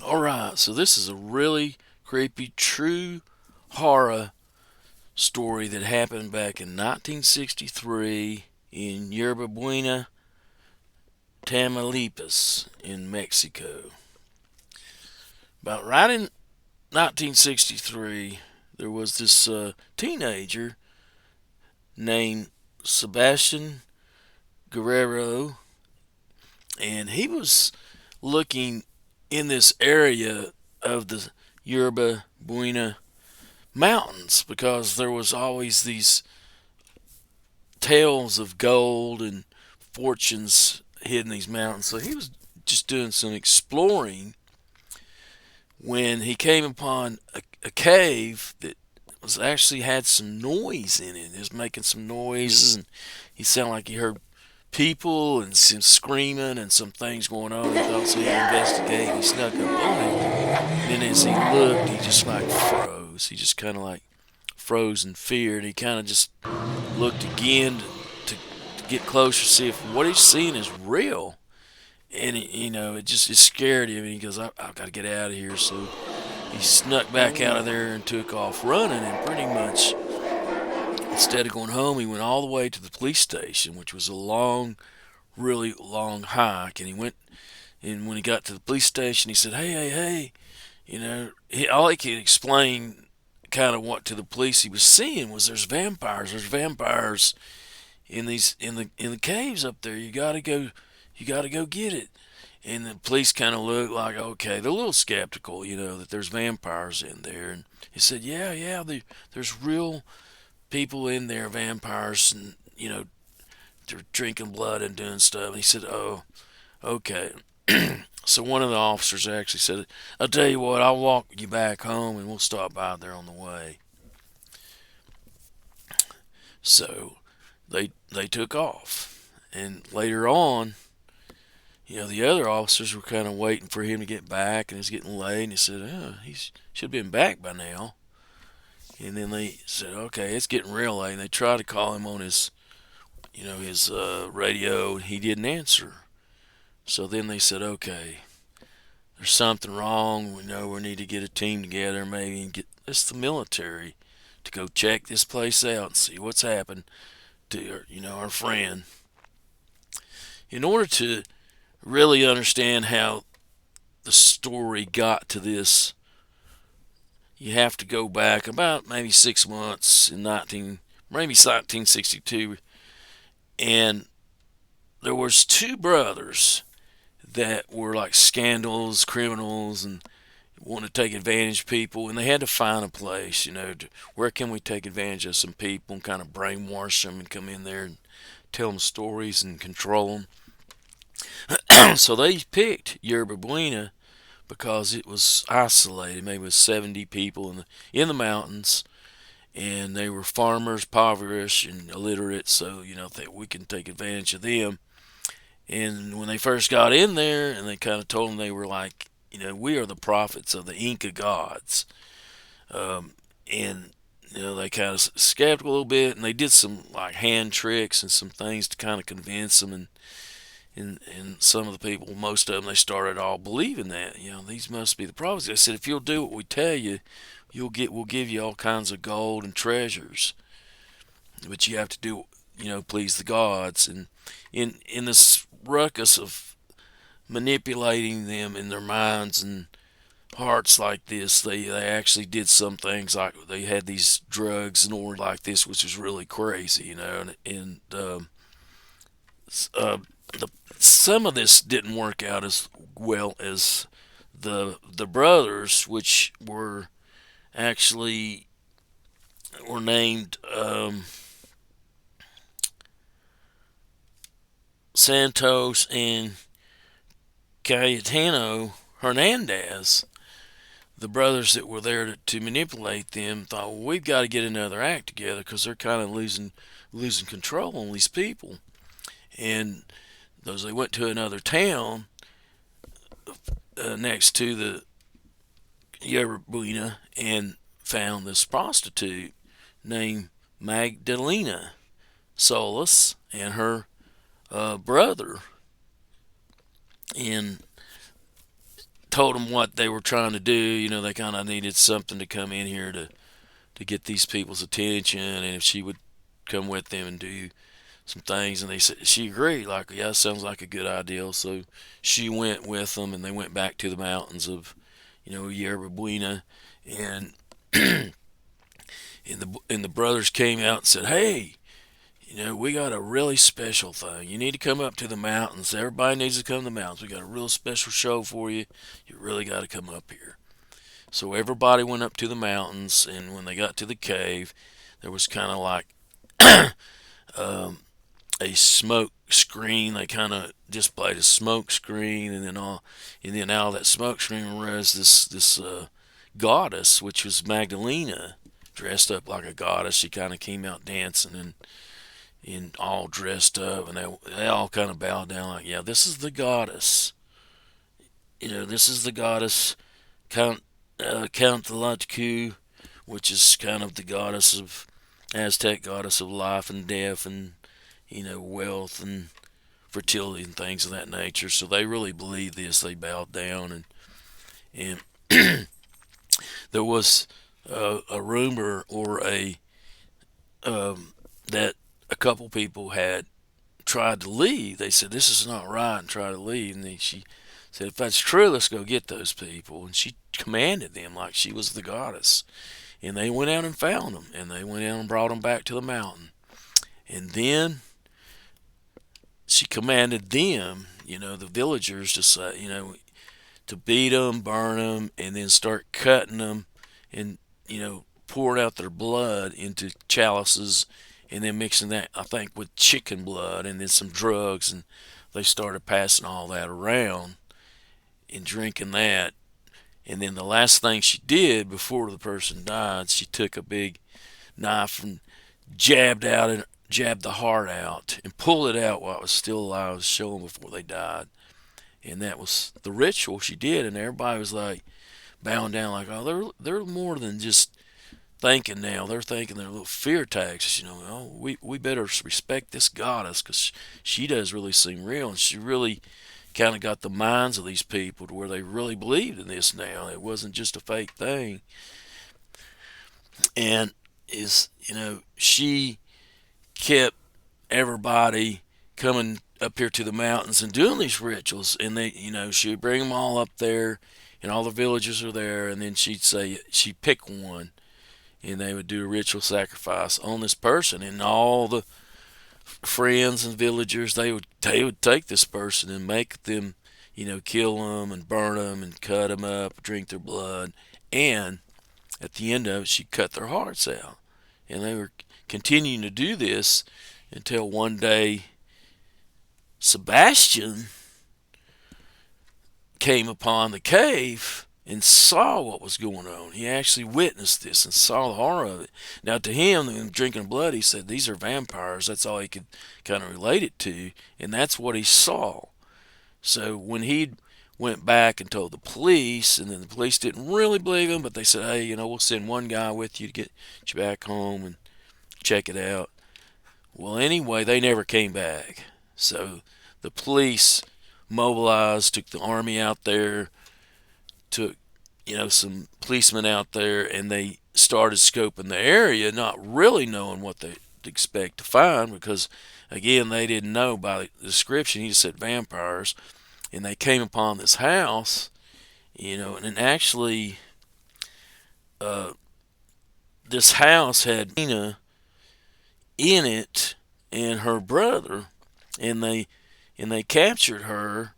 Alright, so this is a really creepy true horror story that happened back in 1963 in Yerbabuena, Tamaulipas in Mexico. About right in 1963, there was this teenager named Sebastian Guerrero, and he was looking in this area of the Yerba Buena mountains because there was always these tales of gold and fortunes hidden in these mountains. So he was just doing some exploring when he came upon a cave that was actually had some noise in it. It was making some noises, and he sounded like he heard people and some screaming and some things going on. He thought so. He investigated. He snuck up on it, and then as he looked, he just like froze. He just kind of like froze in fear, and he kind of just looked again to get closer, see if what he's seeing is real. And it scared him. And he goes, I've got to get out of here. So he snuck back out of there and took off running. And pretty much, instead of going home, he went all the way to the police station, which was a long, really long hike. And he went, and when he got to the police station, he said, "Hey, hey, hey," all he could explain kind of what to the police he was seeing was there's vampires in the caves up there. You gotta go get it. And the police kind of look like, okay, they're a little skeptical, that there's vampires in there. And he said, yeah, yeah, there's real people in there, vampires, and they're drinking blood and doing stuff. And he said, oh, okay. So one of the officers actually said, I'll tell you what, I'll walk you back home and we'll stop by there on the way. So they took off. And later on, the other officers were kind of waiting for him to get back, and it was getting late, and he said, oh, he should have been back by now. And then they said, okay, it's getting real late, and they tried to call him on his radio, and he didn't answer. So then they said, okay, there's something wrong. We know we need to get a team together, maybe, and get this the military to go check this place out and see what's happened to our friend. In order to really understand how the story got to this, you have to go back about maybe 6 months in 1962, and there was two brothers that were like scandals, criminals, and wanted to take advantage of people, and they had to find a place, where can we take advantage of some people and kind of brainwash them and come in there and tell them stories and control them. So they picked Yerba Buena because it was isolated, maybe with 70 people in the mountains, and they were farmers, impoverished, and illiterate. So that we can take advantage of them. And when they first got in there, and they kind of told them they were like, we are the prophets of the Inca gods, and they kind of skeptical a little bit, and they did some like hand tricks and some things to kind of convince them, and some of the people, most of them, they started all believing that, these must be the prophets. They said, if you'll do what we tell you, we'll give you all kinds of gold and treasures, but you have to do, please the gods. And in this ruckus of manipulating them in their minds and hearts like this, they actually did some things, like they had these drugs and or like this, which was really crazy, uh, the some of this didn't work out as well as the brothers, which actually were named Santos and Cayetano Hernandez. The brothers that were there to manipulate them thought, well, we've got to get another act together because they're kind of losing control on these people. And those they went to another town next to the Yerbabuena and found this prostitute named Magdalena Solis and her brother. And told them what they were trying to do. They kind of needed something to come in here to get these people's attention, and if she would come with them and do some things. And they said she agreed, like, yeah, sounds like a good idea. So she went with them, and they went back to the mountains of, Yerbabuena, and and the brothers came out and said, hey, we got a really special thing. You need to come up to the mountains. Everybody needs to come to the mountains. We got a real special show for you. You really got to come up here. So everybody went up to the mountains, and when they got to the cave, there was kind of like um, a smoke screen. They kind of displayed a smoke screen, and then out of that smoke screen was this goddess, which was Magdalena, dressed up like a goddess. She kind of came out dancing and all dressed up, and they all kind of bowed down, like, yeah, this is the goddess. This is the goddess Count which is kind of the goddess of Aztec goddess of life and death and wealth and fertility and things of that nature. So they really believed this. They bowed down, and there was a rumor or that a couple people had tried to leave. They said this is not right and tried to leave, and she said, if that's true, let's go get those people. And she commanded them like she was the goddess. And they went out and found them, and they went out and brought them back to the mountain. And then she commanded them, the villagers, to say, to beat them, burn them, and then start cutting them and, pouring out their blood into chalices, and then mixing that, I think, with chicken blood and then some drugs. And they started passing all that around and drinking that. And then the last thing she did before the person died, she took a big knife and jabbed the heart out and pulled it out while it was still alive, to show them before they died. And that was the ritual she did. And everybody was like bowing down, like, oh, they're more than just thinking now. They're thinking they're little fear taxes. Oh, we better respect this goddess, because she does really seem real, and she really kind of got the minds of these people to where they really believed in this now. It wasn't just a fake thing. And she kept everybody coming up here to the mountains and doing these rituals, and she would bring them all up there, and all the villagers are there, and then she'd pick one, and they would do a ritual sacrifice on this person, and all the friends and villagers, they would take this person and make them, kill them and burn them and cut them up, drink their blood, and at the end of it, she cut their hearts out. And they were continuing to do this until one day Sebastian came upon the cave and saw what was going on. He actually witnessed this and saw the horror of it. Now, to him, them drinking blood, he said, these are vampires. That's all he could kind of relate it to, and that's what he saw. So when he went back and told the police, and then the police didn't really believe him, but they said, hey, we'll send one guy with you to get you back home and check it out. Well, anyway, they never came back. So the police mobilized, took the army out there, took some policemen out there, and they started scoping the area, not really knowing what they expect to find, because again, they didn't know by the description. He just said vampires. And they came upon this house, and actually this house had Nina in it and her brother, and they captured her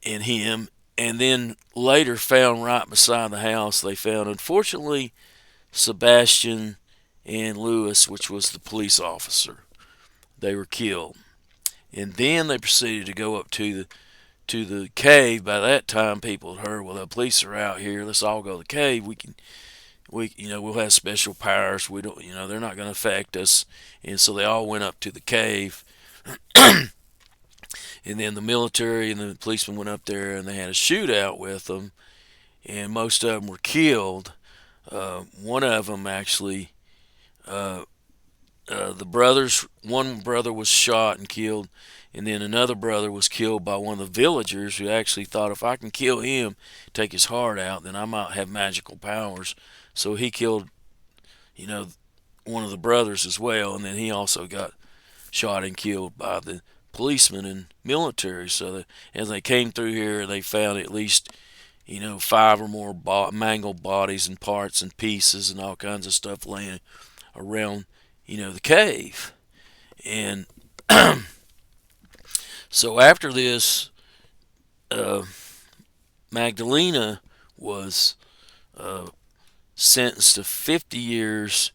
and him, and then later found right beside the house, they found, unfortunately, Sebastian and Lewis, which was the police officer. They were killed. And then they proceeded to go up to the cave. By that time, people had heard, well, the police are out here. Let's all go to the cave. We'll have special powers. We don't, they're not going to affect us. And so they all went up to the cave. And then the military and the policemen went up there, and they had a shootout with them, and most of them were killed. One of them actually the brothers, one brother was shot and killed, and then another brother was killed by one of the villagers who actually thought, if I can kill him, take his heart out, then I might have magical powers. So he killed, you know, one of the brothers as well, and then he also got shot and killed by the policemen and military. So that as they came through here, they found at least, five or more mangled bodies and parts and pieces and all kinds of stuff laying around, the cave. And so after this, uh, Magdalena was uh, sentenced to 50 years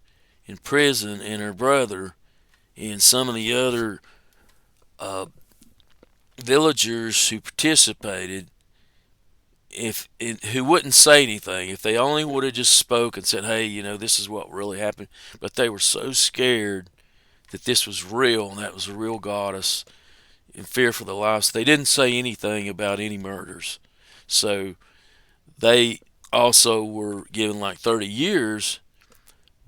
in prison, and her brother and some of the other uh, villagers who participated, who wouldn't say anything, if they only would have just spoke and said, "Hey, this is what really happened," but they were so scared that this was real and that was a real goddess, in fear for their lives, they didn't say anything about any murders. So they also were given like 30 years,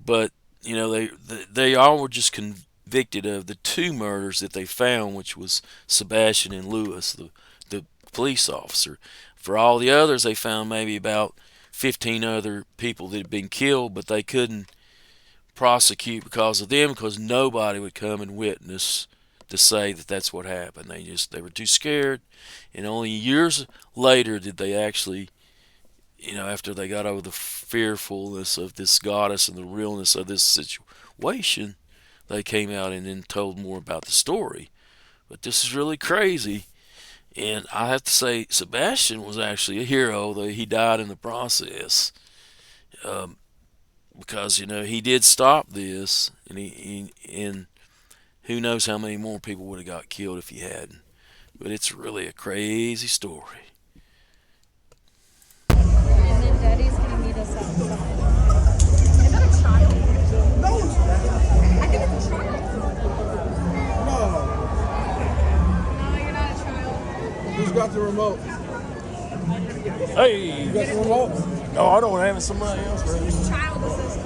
but they all were just convicted of the two murders that they found, which was Sebastian and Lewis, the police officer. For all the others, they found maybe about 15 other people that had been killed, but they couldn't prosecute because of them, because nobody would come and witness to say that that's what happened. They were too scared, and only years later did they actually, after they got over the fearfulness of this goddess and the realness of this situation, they came out and then told more about the story. But this is really crazy, and I have to say Sebastian was actually a hero, though he died in the process. Um, because he did stop this, and who knows how many more people would have got killed if he hadn't. But it's really a crazy story. And then Daddy's gonna meet us outside. Is that a child? No. I think it's a child. No. No, you're not a child. Who's got the remote? Hey! You got the remote? No, I don't have it. Somebody else. Child assistant.